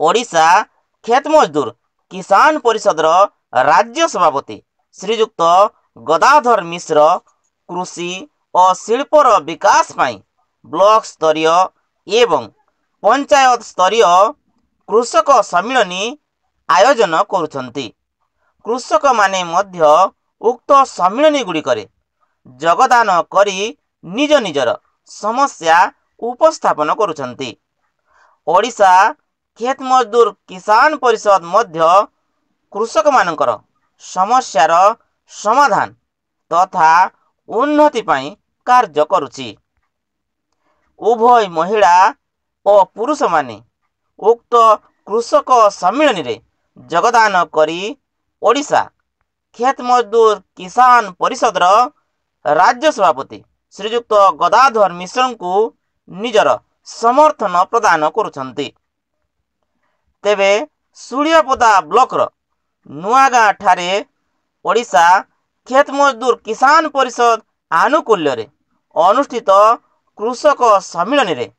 ओडिशा खेत मजदूर किसान परिषदर राज्य सभापति श्रीयुक्त गदाधर मिश्र कृषि और शिल्पर विकास पाई ब्लॉक स्तरीय एवं पंचायत स्तरीय कृषक सम्मिलनी आयोजन करुछंती। कृषक माने मध्य उक्त सम्मिलनी गुड़िकरे जगदान करी निज निजर समस्या उपस्थापन करुछंती। ओडिशा खेत मजदूर किसान परिषद मध्य कृषक मानकर समस्यार समाधान तथा उन्नति पाई कार्य करुछि। उभय महिला और पुरुष माने उक्त कृषक सम्मिलनी रे जगदान करी ओडिशा खेत मजदूर किसान परिषदर राज्य सभापति श्रीयुक्त गदाधर मिश्र को निजर समर्थन प्रदान करुछंती। तेबे सुलियापदा ब्लॉकर नुआगाँ ठारे ओडिशा खेत मजदूर किसान परिषद आनुकूल्य रे अनुष्ठित कृषक सम्मिलनी रे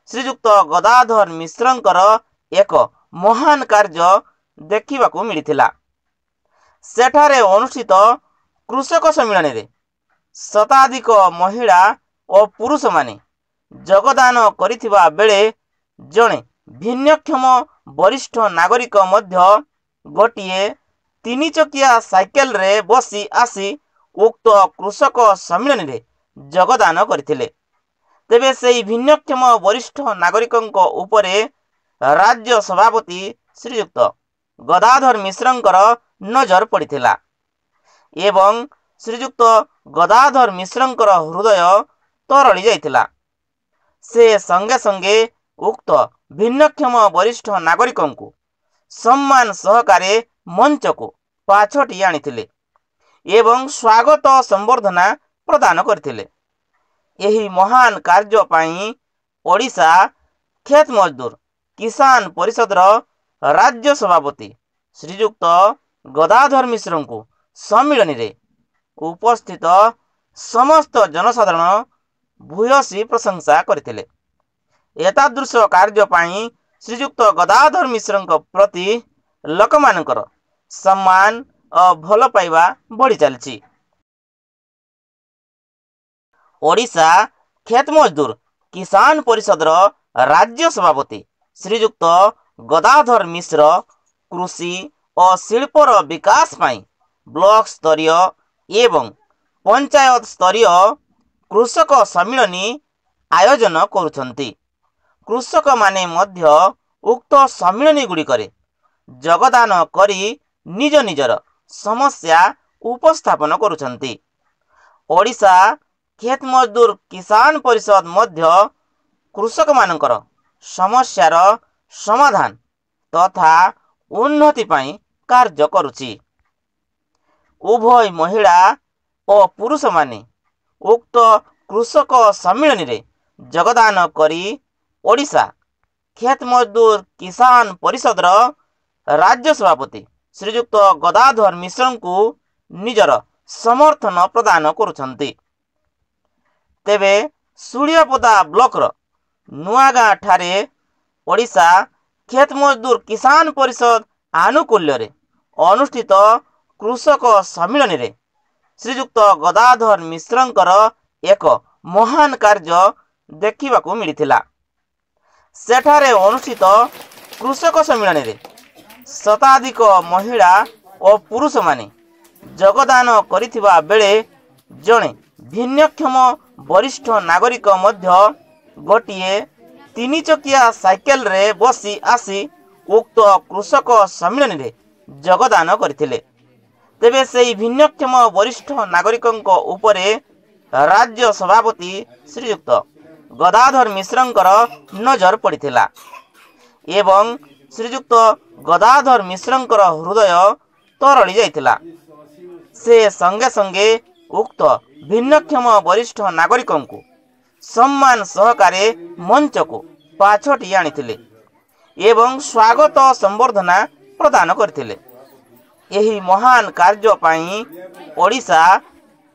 श्रीयुक्त गदाधर मिश्रंकर एक महान कार्य देखिबाकू मिलिथिला। सेठारे अनुष्ठित कृषक सम्मिलनी रे शताधिक महिला और पुरुष माने जगदान करिथिबा बेले जणे भिन्नक्षम वरिष्ठ नागरिक मध्य गोटिए 3 चकिया साइकेल रे बसी आसी उक्त कृषक सम्मिलनी रे जगदान करथिले। तेबे सेही भिन्नक्षम वरिष्ठ नागरिकंक उपरे राज्य सभापति श्रीयुक्त गदाधर मिश्रंकर नजर पड़िथिला एवं श्रीयुक्त गदाधर मिश्रंकर हृदय तरली जाइथिला। से संगे संगे उक्त भिन्नक्षम वरिष्ठ नागरिकंकु सम्मान सहकारे मंच को पाछटी आनिथिले एवं स्वागत संबर्धना प्रदान करथिले। यही महान कार्य पाई ओडिशा खेत मजदूर किसान परिषदर राज्य सभापति श्रीयुक्त गदाधर मिश्र को सम्मिलनी रे उपस्थित समस्त जनसाधारण भूयसी प्रशंसा करथिले। एतादृश कार्य पाई श्रीयुक्त गदाधर मिश्र प्रति लोकमानकर सम्मान और भल पाइबा बढ़ी चलछि। ओडिशा खेत मजदूर किसान परिषदर राज्य सभापति श्रीयुक्त गदाधर मिश्र कृषि और शिल्पर विकास पाई ब्लॉक स्तरीय एवं पंचायत स्तरीय कृषक सम्मिलनी आयोजन करुछंती। कृषक माने मध्य उक्त सम्मिलनी गुड़िकरे जगदान करी निज निजर समस्या उपस्थापन करुछंती। ओडिशा खेत मजदूर किसान परिषद मध्य कृषक मानकर समस्यार समाधान तथा उन्नति पाई कार्य करुछि। उभय महिला और पुरुष माने उक्त कृषक सम्मिलनी रे जगदान करी ओडिशा खेत मजदूर किसान परिषदर राज्य सभापति श्रीयुक्त गदाधर मिश्र को निजर समर्थन प्रदान करुछंती। तेबे सुलियापदा ब्लॉकर नुआगाँ ठारे ओडिशा खेत मजदूर किसान परिषद आनुकूल्य रे अनुष्ठित कृषक सम्मिलनी रे श्रीयुक्त गदाधर मिश्रंकर एक महान कार्य देखिबाकू मिलिथिला। सेठारे अनुष्ठित कृषक सम्मिलनी रे शताधिक महिला और पुरुष माने जगदान करिथिबा बेले जणे भिन्नक्षम वरिष्ठ नागरिक मध्य गोटिए 3 चकिया साइकेल रे बसी आसी उक्त कृषक सम्मिलनी रे जगदान करथिले। तेबे सेही भिन्नक्षम वरिष्ठ नागरिकंक उपरे राज्य सभापति श्रीयुक्त गदाधर मिश्रंकर नजर पड़िथिला एवं श्रीयुक्त गदाधर मिश्रंकर हृदय तरली जाइथिला। से संगे संगे उक्त भिन्नक्षम वरिष्ठ नागरिकंकु सम्मान सहकारे मंच को पाछटी आनिथिले एवं स्वागत संबर्धना प्रदान करथिले। यही महान कार्य पाई ओडिशा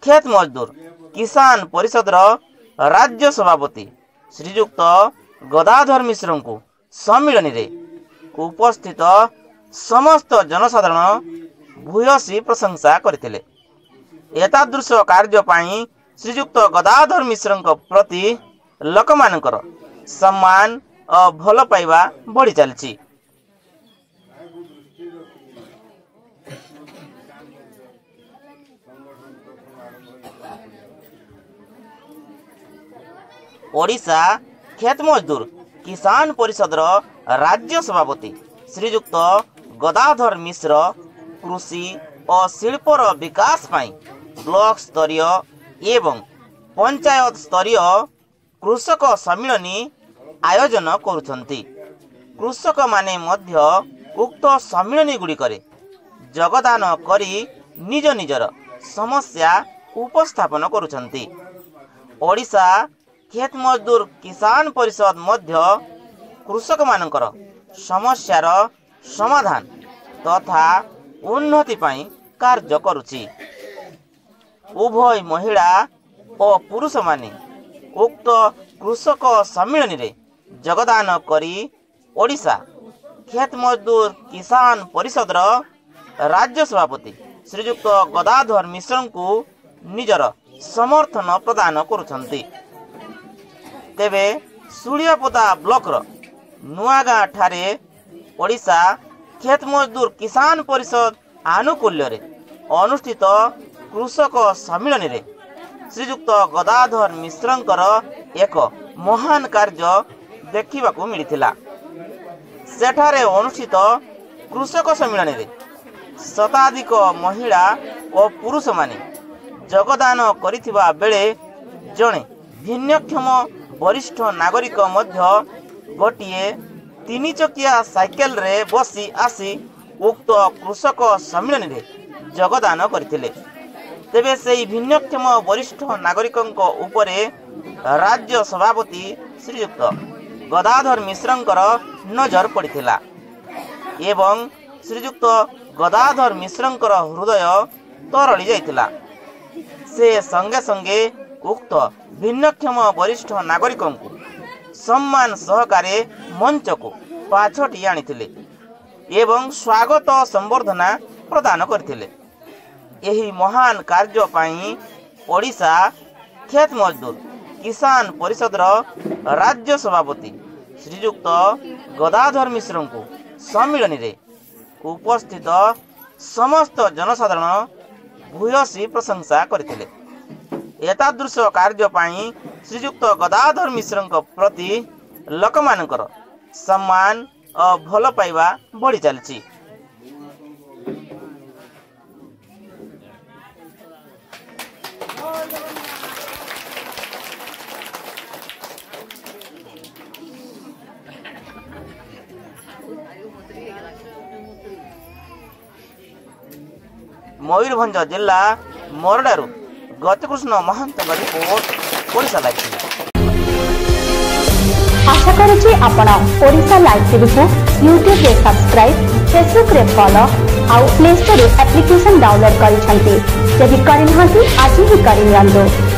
खेत मजदूर किसान परिषदर राज्य सभापति श्रीयुक्त गदाधर मिश्र को सम्मिलनी रे उपस्थित समस्त जनसाधारण भूयसी प्रशंसा करथिले। एतादृश कार्य पाई श्रीजुक्त गदाधर मिश्र प्रति लोकमानकर सम्मान और भल पाइबा बढ़ी चलछि। ओडिशा खेत मजदूर किसान परिषद राज्य सभापति श्रीजुक्त गदाधर मिश्र कृषि और शिल्पर विकास पाई ब्लॉक स्तरीय एवं पंचायत स्तरीय कृषक सम्मिलनी आयोजन करुछंती। कृषक माने मध्य उक्त सम्मिलनी गुड़िकरे जगदान करी निज निजर समस्या उपस्थापन करुछंती। ओडिशा खेत मजदूर किसान परिषद मध्य कृषक मानकर समस्यार समाधान तथा उन्नति पाई कार्य करुछि। उभय महिला और पुरुष माने उक्त कृषक सम्मिलनी रे जगदान करी ओडिशा खेत मजदूर किसान परिषद राज्य सभापति श्रीजुक्त गदाधर मिश्र को निजर समर्थन प्रदान करुछंती। तेबे सुलियापदा ब्लॉक नुआगाँ ठारे ओडिशा खेत मजदूर किसान परिषद आनुकूल्य रे अनुष्ठित कृषक सम्मिलनी रे श्रीजुक्त गदाधर मिश्रंकर एक महान कार्य देखिबाकू मिलिथिला। सेठारे अनुष्ठित कृषक सम्मिलनी रे शताधिक महिला और पुरुष माने जगदान करिथिबा बेले जणे भिन्नक्षम वरिष्ठ नागरिक मध्य गोटिए 3 चकिया साइकेल रे बसी आसी उक्त कृषक सम्मिलनी रे जगदान करथिले। तेबे सेही भिन्नक्षम वरिष्ठ नागरिकंक उपरे राज्य सभापति श्रीयुक्त गदाधर मिश्रंकर नजर पड़िथिला एवं श्रीयुक्त गदाधर मिश्रंकर हृदय तरली जाइथिला। से संगे संगे उक्त भिन्नक्षम वरिष्ठ नागरिकों को सम्मान सहकारे मंच को पाछटी आनिथिले एवं स्वागत संबर्धना प्रदान करथिले। एही महान कार्य पाई ओडिशा खेत मजदूर किसान परिषद राज्य सभापति श्रीजुक्त गदाधर मिश्र को सम्मिलनी रे उपस्थित समस्त जनसाधारण भूयसी प्रशंसा करथिले। एतादृश कार्य पाई श्रीजुक्त गदाधर मिश्र प्रति लोकमानकर सम्मान और भल पाइबा बढ़ी चलछि। मयूरभंज जिला मोरडारू गतिकृष्ण महंत रिपोर्ट ओडिशा लाइव। आशा करुछि आपण ओडिशा लाइव टीवी को यूट्यूब रे सब्सक्राइब, फेसबुक रे फॉलो आउ प्ले स्टोर रे एप्लिकेशन डाउनलोड करिसंती। जदि करिनहांती आज ही करिनियंतो।